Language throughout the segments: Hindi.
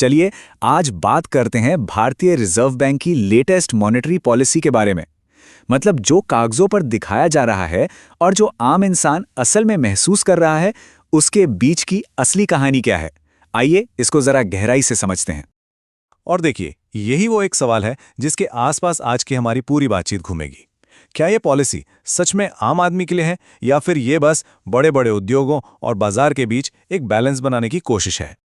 चलिए आज बात करते हैं भारतीय रिजर्व बैंक की लेटेस्ट मॉनेटरी पॉलिसी के बारे में। मतलब जो कागजों पर दिखाया जा रहा है और जो आम इंसान असल में महसूस कर रहा है, उसके बीच की असली कहानी क्या है। आइए इसको जरा गहराई से समझते हैं। और देखिए, यही वो एक सवाल है जिसके आसपास आज की हमारी पूरी बातचीत घूमेगी। क्या ये पॉलिसी सच में आम आदमी के लिए है या फिर ये बस बड़े बड़े उद्योगों और बाजार के बीच एक बैलेंस बनाने की कोशिश है?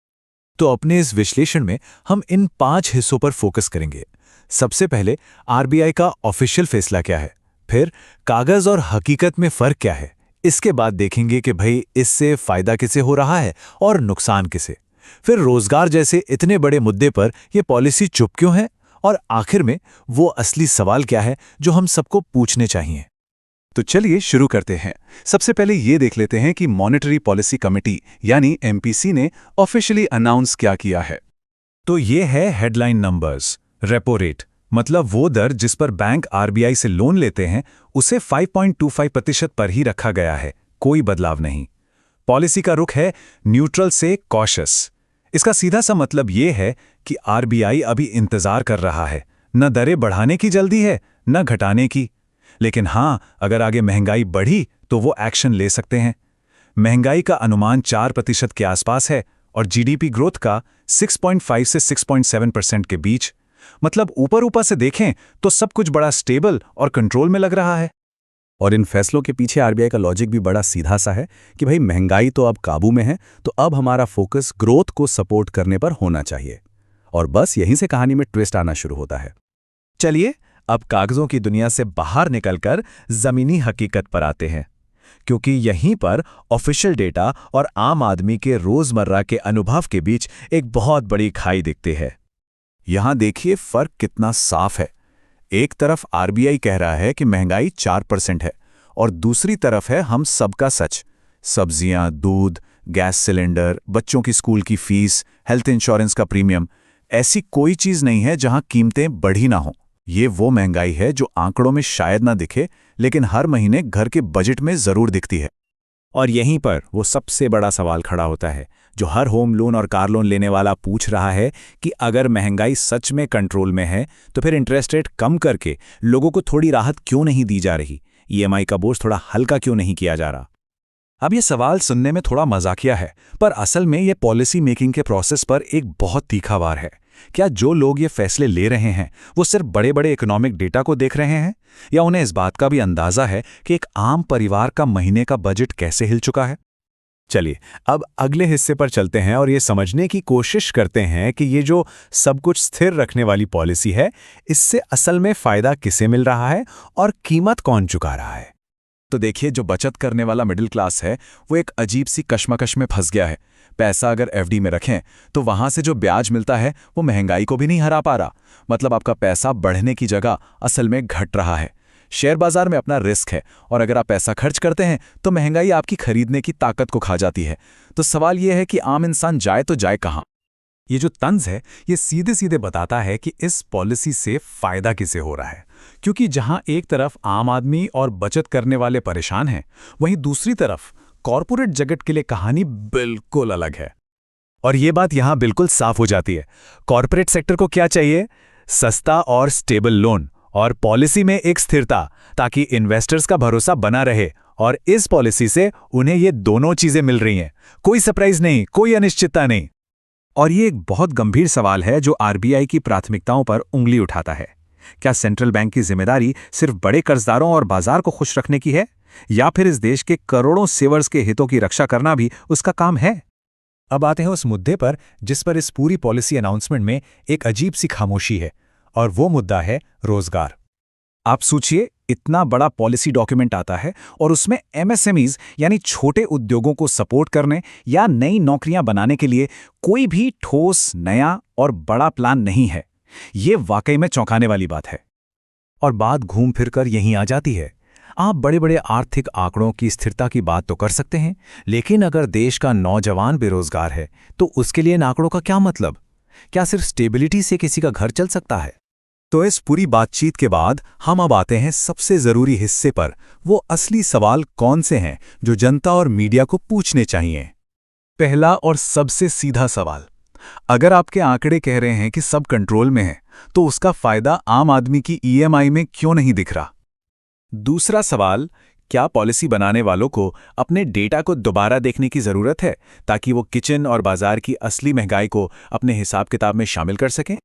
तो अपने इस विश्लेषण में हम इन 5 हिस्सों पर फोकस करेंगे। सबसे पहले आरबीआई का ऑफिशियल फैसला क्या है, फिर कागज और हकीकत में फर्क क्या है, इसके बाद देखेंगे कि भाई इससे फायदा किसे हो रहा है और नुकसान किसे, फिर रोजगार जैसे इतने बड़े मुद्दे पर यह पॉलिसी चुप क्यों है, और आखिर में वो असली सवाल क्या है जो हम सबको पूछने चाहिए। तो चलिए शुरू करते हैं। सबसे पहले ये देख लेते हैं कि मॉनेटरी पॉलिसी कमेटी यानी एमपीसी ने ऑफिशियली अनाउंस क्या किया है। तो ये है हेडलाइन नंबर्स। रेपो रेट मतलब वो दर जिस पर बैंक आरबीआई से लोन लेते हैं, उसे 5.25% पर ही रखा गया है, कोई बदलाव नहीं। पॉलिसी का रुख है न्यूट्रल से कॉशियस। इसका सीधा सा मतलब ये है कि आरबीआई अभी इंतजार कर रहा है, न दरें बढ़ाने की जल्दी है न घटाने की। लेकिन हां, अगर आगे महंगाई बढ़ी तो वो एक्शन ले सकते हैं। महंगाई का अनुमान 4% के आसपास है और जीडीपी ग्रोथ का 6.5 से 6.7% के बीच। मतलब ऊपर ऊपर से देखें तो सब कुछ बड़ा स्टेबल और कंट्रोल में लग रहा है। और इन फैसलों के पीछे आरबीआई का लॉजिक भी बड़ा सीधा सा है कि भाई महंगाई तो अब काबू में है, तो अब हमारा फोकस ग्रोथ को सपोर्ट करने पर होना चाहिए। और बस यहीं से कहानी में ट्विस्ट आना शुरू होता है। चलिए अब कागजों की दुनिया से बाहर निकलकर जमीनी हकीकत पर आते हैं, क्योंकि यहीं पर ऑफिशियल डेटा और आम आदमी के रोजमर्रा के अनुभव के बीच एक बहुत बड़ी खाई दिखती है। यहां देखिए फर्क कितना साफ है। एक तरफ आरबीआई कह रहा है कि महंगाई 4% है और दूसरी तरफ है हम सबका सच। सब्जियां, दूध, गैस सिलेंडर, बच्चों की स्कूल की फीस, हेल्थ इंश्योरेंस का प्रीमियम, ऐसी कोई चीज नहीं है जहां कीमतें बढ़ी ना हो। ये वो महंगाई है जो आंकड़ों में शायद ना दिखे, लेकिन हर महीने घर के बजट में जरूर दिखती है। और यहीं पर वो सबसे बड़ा सवाल खड़ा होता है जो हर होम लोन और कार लोन लेने वाला पूछ रहा है कि अगर महंगाई सच में कंट्रोल में है तो फिर इंटरेस्ट रेट कम करके लोगों को थोड़ी राहत क्यों नहीं दी जा रही, ईएमआई का बोझ थोड़ा हल्का क्यों नहीं किया जा रहा। अब ये सवाल सुनने में थोड़ा मजाकिया है, पर असल में ये पॉलिसी मेकिंग के प्रोसेस पर एक बहुत तीखा वार है। क्या जो लोग ये फैसले ले रहे हैं वो सिर्फ बड़े बड़े इकोनॉमिक डेटा को देख रहे हैं, या उन्हें इस बात का भी अंदाजा है कि एक आम परिवार का महीने का बजट कैसे हिल चुका है? चलिए अब अगले हिस्से पर चलते हैं और ये समझने की कोशिश करते हैं कि ये जो सब कुछ स्थिर रखने वाली पॉलिसी है, इससे असल में फायदा किसे मिल रहा है और कीमत कौन चुका रहा है। तो देखिए, जो बचत करने वाला मिडिल क्लास है वो एक अजीब सी कश्मकश में फंस गया है। पैसा अगर एफडी में रखें तो वहां से जो ब्याज मिलता है वो महंगाई को भी नहीं हरा पा रहा। मतलब आपका पैसा बढ़ने की जगह असल में घट रहा है। शेयर बाजार में अपना रिस्क है और अगर आप पैसा खर्च करते हैं तो महंगाई आपकी खरीदने की ताकत को खा जाती है। तो सवाल यह है कि आम इंसान जाए तो जाए कहां? ये जो तंज है ये सीधे सीधे बताता है कि इस पॉलिसी से फायदा किसे हो रहा है, क्योंकि जहां एक तरफ आम आदमी और बचत करने वाले परेशान हैं, वहीं दूसरी तरफ कॉरपोरेट जगत के लिए कहानी बिल्कुल अलग है। और ये बात यहां बिल्कुल साफ हो जाती है। कॉरपोरेट सेक्टर को क्या चाहिए? सस्ता और स्टेबल लोन और पॉलिसी में एक स्थिरता, ताकि इन्वेस्टर्स का भरोसा बना रहे। और इस पॉलिसी से उन्हें ये दोनों चीजें मिल रही हैं। कोई सरप्राइज नहीं, कोई अनिश्चितता नहीं। और ये एक बहुत गंभीर सवाल है जो आरबीआई की प्राथमिकताओं पर उंगली उठाता है। क्या सेंट्रल बैंक की जिम्मेदारी सिर्फ बड़े कर्जदारों और बाजार को खुश रखने की है, या फिर इस देश के करोड़ों सेवर्स के हितों की रक्षा करना भी उसका काम है? अब आते हैं उस मुद्दे पर जिस पर इस पूरी पॉलिसी अनाउंसमेंट में एक अजीब सी खामोशी है, और वो मुद्दा है रोजगार। आप सोचिए, इतना बड़ा पॉलिसी डॉक्यूमेंट आता है और उसमें एमएसएमईज यानी छोटे उद्योगों को सपोर्ट करने या नई नौकरियां बनाने के लिए कोई भी ठोस, नया और बड़ा प्लान नहीं है। ये वाकई में चौंकाने वाली बात है। और बात घूम फिर कर यहीं आ जाती है। आप बड़े बड़े आर्थिक आंकड़ों की स्थिरता की बात तो कर सकते हैं, लेकिन अगर देश का नौजवान बेरोजगार है तो उसके लिए इन आंकड़ों का क्या मतलब? क्या सिर्फ स्टेबिलिटी से किसी का घर चल सकता है? तो इस पूरी बातचीत के बाद हम अब आते हैं सबसे जरूरी हिस्से पर। वो असली सवाल कौन से हैं जो जनता और मीडिया को पूछने चाहिए? पहला और सबसे सीधा सवाल, अगर आपके आंकड़े कह रहे हैं कि सब कंट्रोल में है, तो उसका फायदा आम आदमी की ईएमआई में क्यों नहीं दिख रहा? दूसरा सवाल, क्या पॉलिसी बनाने वालों को अपने डेटा को दोबारा देखने की जरूरत है ताकि वो किचन और बाजार की असली महंगाई को अपने हिसाब किताब में शामिल कर सकें?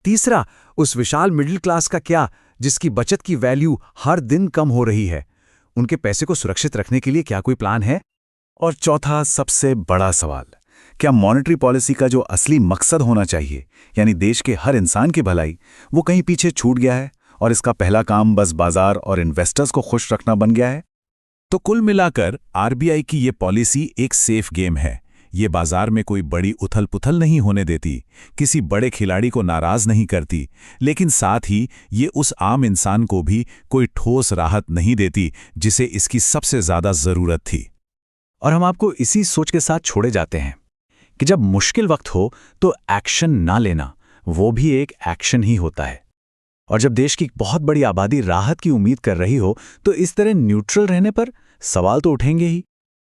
तीसरा, उस विशाल मिडिल क्लास का क्या, जिसकी बचत की वैल्यू हर दिन कम हो रही है? उनके पैसे को सुरक्षित रखने के लिए क्या कोई प्लान है? और चौथा सबसे बड़ा सवाल, क्या मॉनेटरी पॉलिसी का जो असली मकसद होना चाहिए, यानी देश के हर इंसान की भलाई, वो कहीं पीछे छूट गया है और इसका पहला काम बस बाजार और इन्वेस्टर्स को खुश रखना बन गया है? तो कुल मिलाकर आरबीआई की ये पॉलिसी एक सेफ गेम है। ये बाजार में कोई बड़ी उथल-पुथल नहीं होने देती, किसी बड़े खिलाड़ी को नाराज नहीं करती, लेकिन साथ ही ये उस आम इंसान को भी कोई ठोस राहत नहीं देती जिसे इसकी सबसे ज्यादा जरूरत थी। और हम आपको इसी सोच के साथ छोड़े जाते हैं कि जब मुश्किल वक्त हो तो एक्शन ना लेना, वो भी एक एक्शन ही होता है। और जब देश की बहुत बड़ी आबादी राहत की उम्मीद कर रही हो, तो इस तरह न्यूट्रल रहने पर सवाल तो उठेंगे ही।